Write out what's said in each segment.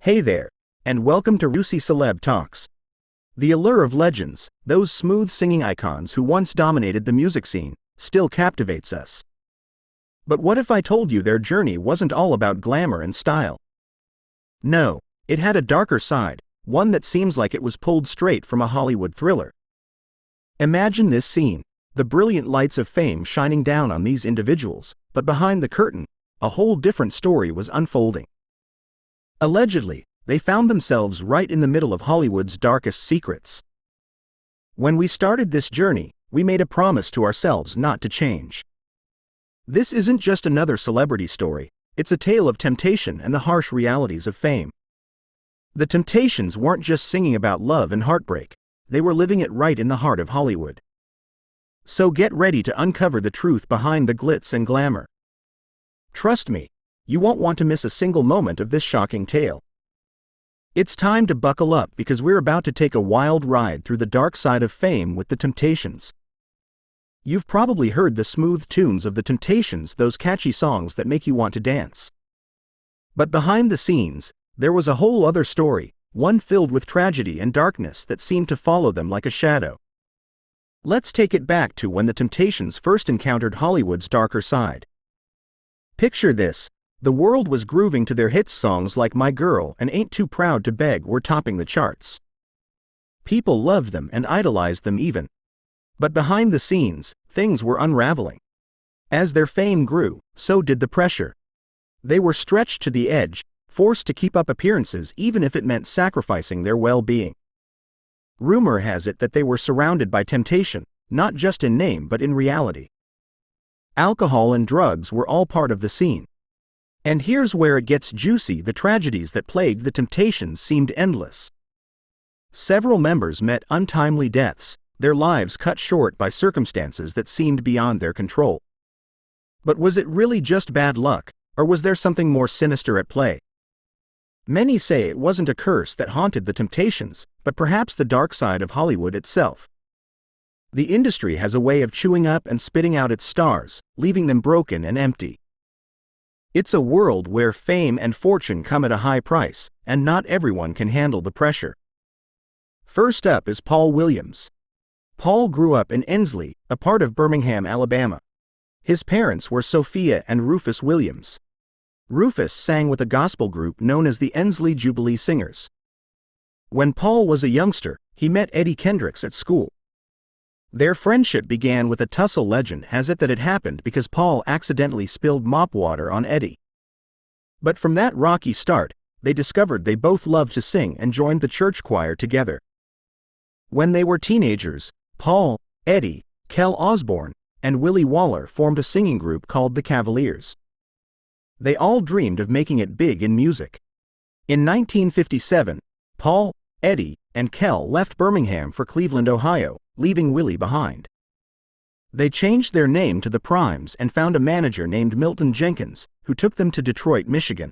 Hey there, and welcome to Juicy Celeb Talks. The allure of legends, those smooth singing icons who once dominated the music scene, still captivates us. But what if I told you their journey wasn't all about glamour and style? No, it had a darker side, one that seems like it was pulled straight from a Hollywood thriller. Imagine this scene, the brilliant lights of fame shining down on these individuals, but behind the curtain, a whole different story was unfolding. Allegedly, they found themselves right in the middle of Hollywood's darkest secrets. When we started this journey, we made a promise to ourselves not to change. This isn't just another celebrity story, it's a tale of temptation and the harsh realities of fame. The Temptations weren't just singing about love and heartbreak, they were living it right in the heart of Hollywood. So get ready to uncover the truth behind the glitz and glamour. Trust me, you won't want to miss a single moment of this shocking tale. It's time to buckle up because we're about to take a wild ride through the dark side of fame with the Temptations. You've probably heard the smooth tunes of the Temptations, those catchy songs that make you want to dance. But behind the scenes, there was a whole other story, one filled with tragedy and darkness that seemed to follow them like a shadow. Let's take it back to when the Temptations first encountered Hollywood's darker side. Picture this. The world was grooving to their hit songs like My Girl and Ain't Too Proud to Beg were topping the charts. People loved them and idolized them even. But behind the scenes, things were unraveling. As their fame grew, so did the pressure. They were stretched to the edge, forced to keep up appearances even if it meant sacrificing their well-being. Rumor has it that they were surrounded by temptation, not just in name but in reality. Alcohol and drugs were all part of the scene. And here's where it gets juicy. The tragedies that plagued the Temptations seemed endless. Several members met untimely deaths, their lives cut short by circumstances that seemed beyond their control. But was it really just bad luck, or was there something more sinister at play? Many say it wasn't a curse that haunted the Temptations, but perhaps the dark side of Hollywood itself. The industry has a way of chewing up and spitting out its stars, leaving them broken and empty. It's a world where fame and fortune come at a high price, and not everyone can handle the pressure. First up is Paul Williams. Paul grew up in Ensley, a part of Birmingham, Alabama. His parents were Sophia and Rufus Williams. Rufus sang with a gospel group known as the Ensley Jubilee Singers. When Paul was a youngster, he met Eddie Kendricks at school. Their friendship began with a tussle. Legend has it that it happened because Paul accidentally spilled mop water on Eddie. But from that rocky start, they discovered they both loved to sing and joined the church choir together. When they were teenagers, Paul, Eddie, Kel Osborne, and Willie Waller formed a singing group called the Cavaliers. They all dreamed of making it big in music. In 1957, Paul, Eddie, and Kel left Birmingham for Cleveland, Ohio, leaving Willie behind. They changed their name to the Primes and found a manager named Milton Jenkins, who took them to Detroit, Michigan.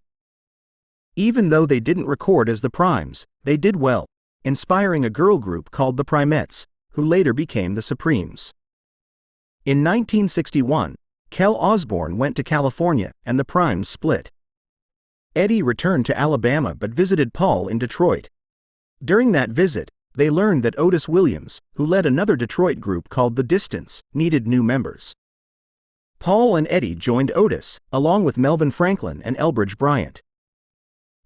Even though they didn't record as the Primes, they did well, inspiring a girl group called the Primettes, who later became the Supremes. In 1961, Kel Osborne went to California and the Primes split. Eddie returned to Alabama but visited Paul in Detroit. During that visit, they learned that Otis Williams, who led another Detroit group called The Distance, needed new members. Paul and Eddie joined Otis, along with Melvin Franklin and Elbridge Bryant.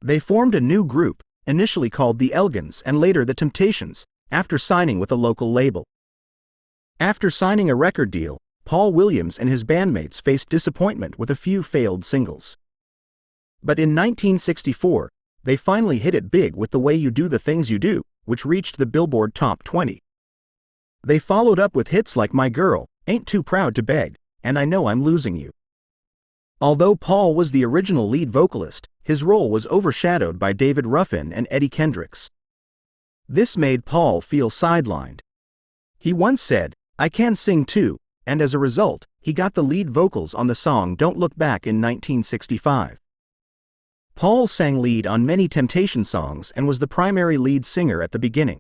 They formed a new group, initially called the Elgins and later the Temptations, after signing with a local label. After signing a record deal, Paul Williams and his bandmates faced disappointment with a few failed singles. But in 1964, they finally hit it big with The Way You Do the Things You Do, which reached the Billboard Top 20. They followed up with hits like My Girl, Ain't Too Proud to Beg, and I Know I'm Losing You. Although Paul was the original lead vocalist, his role was overshadowed by David Ruffin and Eddie Kendricks. This made Paul feel sidelined. He once said, "I can sing too," and as a result, he got the lead vocals on the song Don't Look Back in 1965. Paul sang lead on many Temptation songs and was the primary lead singer at the beginning.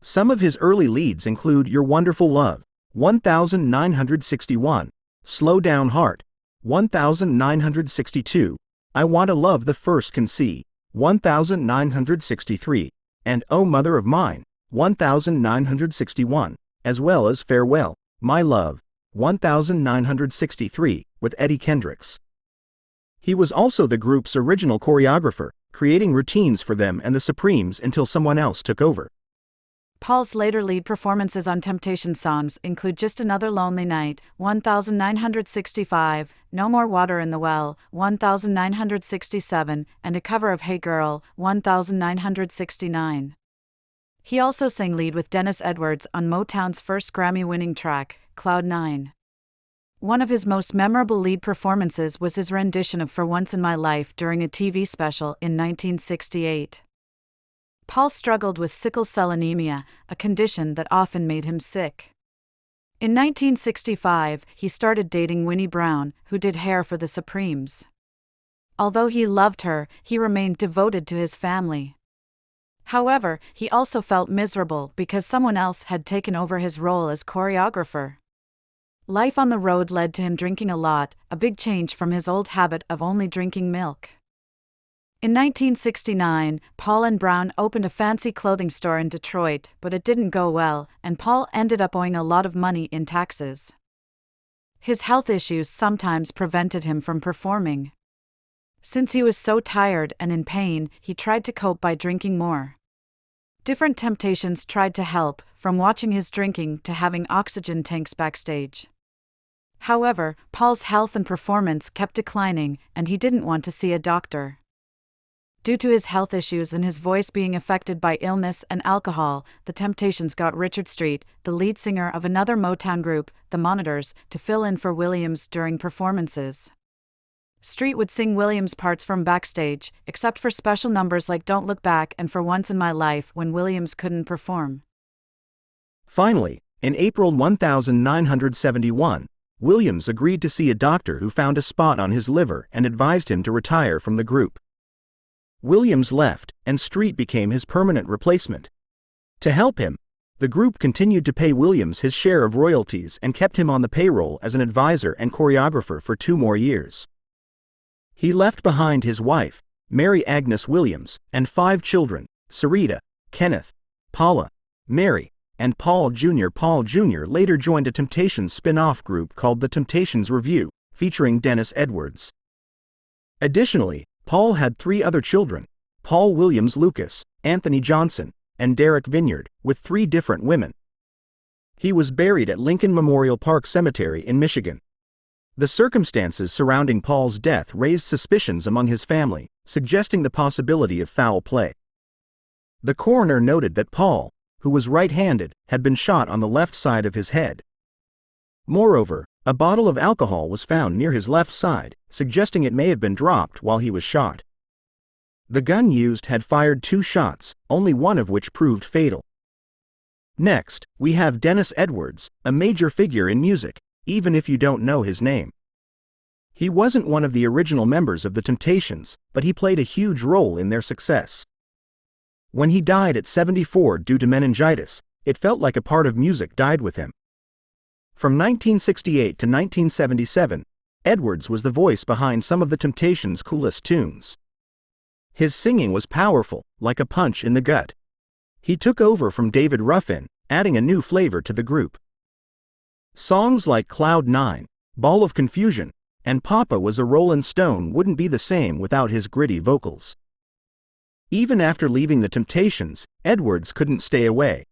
Some of his early leads include Your Wonderful Love, 1961, Slow Down Heart, 1962, I Want a Love the First Can See, 1963, and Oh Mother of Mine, 1961, as well as Farewell, My Love, 1963, with Eddie Kendricks. He was also the group's original choreographer, creating routines for them and the Supremes until someone else took over. Paul's later lead performances on Temptation songs include Just Another Lonely Night, 1965, No More Water in the Well, 1967, and a cover of Hey Girl, 1969. He also sang lead with Dennis Edwards on Motown's first Grammy-winning track, Cloud 9. One of his most memorable lead performances was his rendition of For Once in My Life during a TV special in 1968. Paul struggled with sickle cell anemia, a condition that often made him sick. In 1965, he started dating Winnie Brown, who did hair for the Supremes. Although he loved her, he remained devoted to his family. However, he also felt miserable because someone else had taken over his role as choreographer. Life on the road led to him drinking a lot, a big change from his old habit of only drinking milk. In 1969, Paul and Brown opened a fancy clothing store in Detroit, but it didn't go well, and Paul ended up owing a lot of money in taxes. His health issues sometimes prevented him from performing. Since he was so tired and in pain, he tried to cope by drinking more. Different Temptations tried to help, from watching his drinking to having oxygen tanks backstage. However, Paul's health and performance kept declining, and he didn't want to see a doctor. Due to his health issues and his voice being affected by illness and alcohol, the Temptations got Richard Street, the lead singer of another Motown group, the Monitors, to fill in for Williams during performances. Street would sing Williams' parts from backstage, except for special numbers like Don't Look Back and For Once in My Life when Williams couldn't perform. Finally, in April 1971, Williams agreed to see a doctor who found a spot on his liver and advised him to retire from the group. Williams left, and Street became his permanent replacement. To help him, the group continued to pay Williams his share of royalties and kept him on the payroll as an advisor and choreographer for 2 more years. He left behind his wife, Mary Agnes Williams, and 5 children, Sarita, Kenneth, Paula, Mary, and Paul Jr. Paul Jr. later joined a Temptations spin-off group called The Temptations Revue, featuring Dennis Edwards. Additionally, Paul had 3 other children, Paul Williams Lucas, Anthony Johnson, and Derek Vineyard, with 3 different women. He was buried at Lincoln Memorial Park Cemetery in Michigan. The circumstances surrounding Paul's death raised suspicions among his family, suggesting the possibility of foul play. The coroner noted that Paul, who was right-handed, had been shot on the left side of his head. Moreover, a bottle of alcohol was found near his left side, suggesting it may have been dropped while he was shot. The gun used had fired 2 shots, only one of which proved fatal. Next, we have Dennis Edwards, a major figure in music, even if you don't know his name. He wasn't one of the original members of the Temptations, but he played a huge role in their success. When he died at 74 due to meningitis, it felt like a part of music died with him. From 1968 to 1977, Edwards was the voice behind some of the Temptations' coolest tunes. His singing was powerful, like a punch in the gut. He took over from David Ruffin, adding a new flavor to the group. Songs like Cloud 9, Ball of Confusion, and Papa Was a Rollin' Stone wouldn't be the same without his gritty vocals. Even after leaving the Temptations, Edwards couldn't stay away.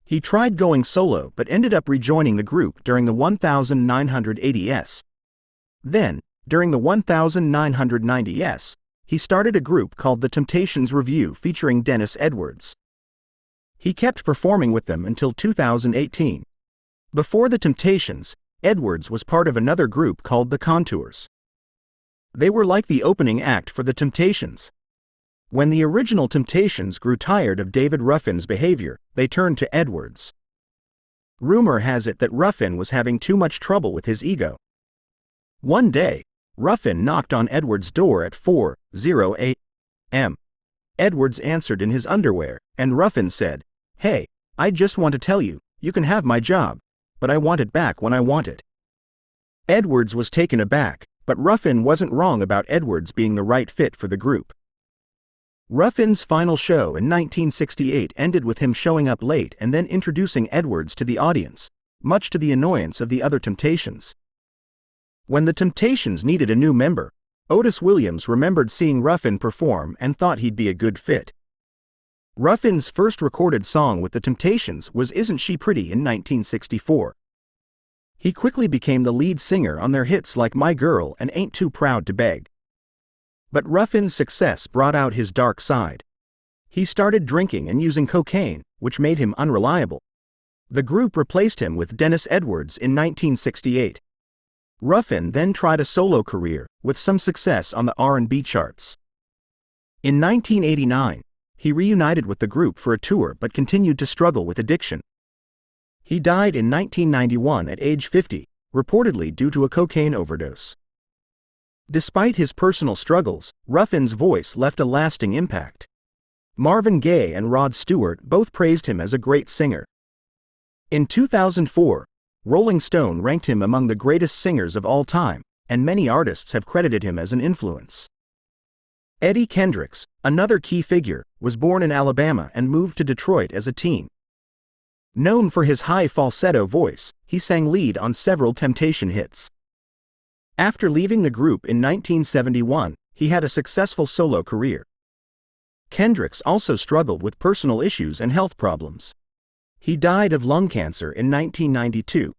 He tried going solo but ended up rejoining the group during the 1980s. Then, during the 1990s, he started a group called The Temptations Revue featuring Dennis Edwards. He kept performing with them until 2018. Before the Temptations, Edwards was part of another group called The Contours. They were like the opening act for the Temptations. When the original Temptations grew tired of David Ruffin's behavior, they turned to Edwards. Rumor has it that Ruffin was having too much trouble with his ego. One day, Ruffin knocked on Edwards' door at 4:08 a.m. Edwards answered in his underwear, and Ruffin said, "Hey, I just want to tell you, you can have my job, but I want it back when I want it." Edwards was taken aback, but Ruffin wasn't wrong about Edwards being the right fit for the group. Ruffin's final show in 1968 ended with him showing up late and then introducing Edwards to the audience, much to the annoyance of the other Temptations. When the Temptations needed a new member, Otis Williams remembered seeing Ruffin perform and thought he'd be a good fit. Ruffin's first recorded song with the Temptations was Isn't She Pretty in 1964. He quickly became the lead singer on their hits like My Girl and Ain't Too Proud to Beg. But Ruffin's success brought out his dark side. He started drinking and using cocaine, which made him unreliable. The group replaced him with Dennis Edwards in 1968. Ruffin then tried a solo career, with some success on the R&B charts. In 1989, he reunited with the group for a tour but continued to struggle with addiction. He died in 1991 at age 50, reportedly due to a cocaine overdose. Despite his personal struggles, Ruffin's voice left a lasting impact. Marvin Gaye and Rod Stewart both praised him as a great singer. In 2004, Rolling Stone ranked him among the greatest singers of all time, and many artists have credited him as an influence. Eddie Kendricks, another key figure, was born in Alabama and moved to Detroit as a teen. Known for his high falsetto voice, he sang lead on several Temptation hits. After leaving the group in 1971, he had a successful solo career. Kendricks also struggled with personal issues and health problems. He died of lung cancer in 1992.